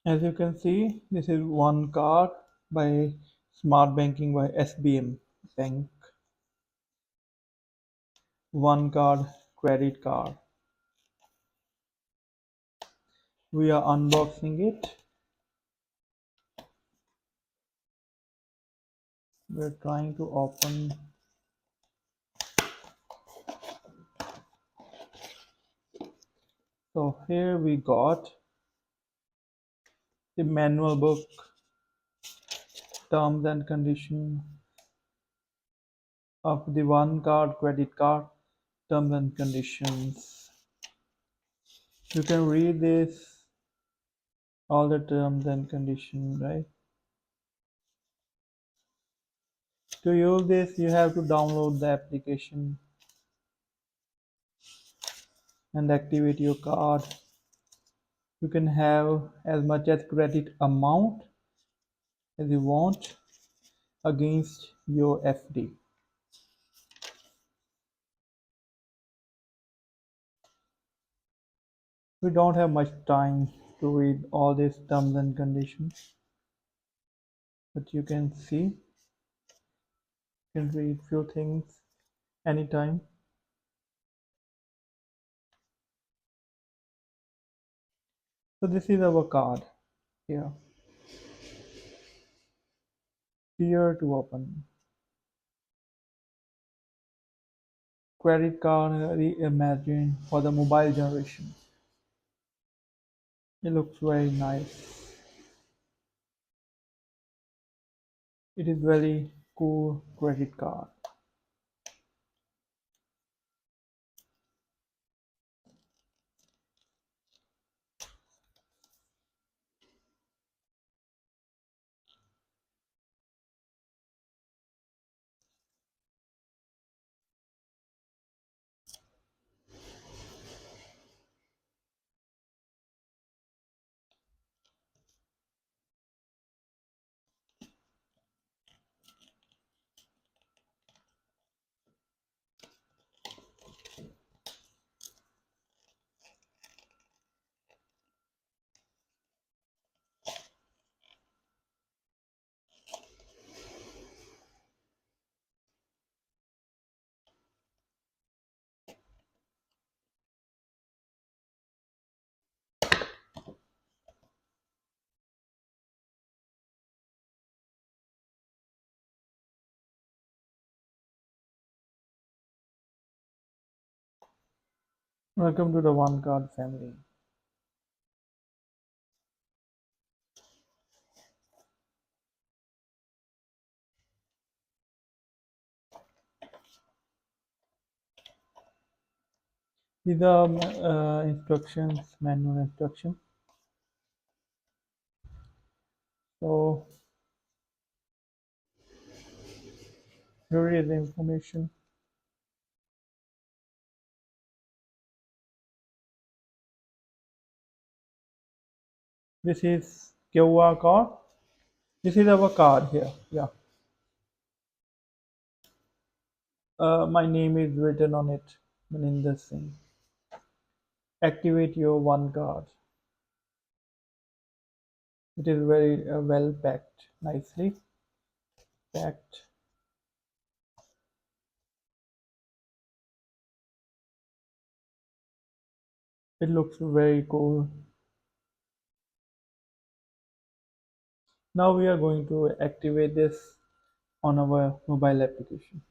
As you can see, this is one card by Smart Banking by SBM Bank. One card credit card. We are unboxing it. We're trying to open. So here we got the manual book, terms and condition of the one card credit card, terms and conditions. You can read this, all the terms and conditions, right? To use this, you have to download the application and activate your card. You can have as much as credit amount as you want against your FD. We don't have much time to read all these terms and conditions, but you can see, you can read few things anytime. So this is our card here. Here to open. Credit card reimagined for the mobile generation. It looks very nice. It is very cool credit card. Welcome to the OneCard family. These are instructions, manual instruction. So here is the information. This is QR code. This is our card here. Yeah. My name is written on it in this thing. Activate your one card. It is very well packed, nicely packed. It looks very cool. Now we are going to activate this on our mobile application.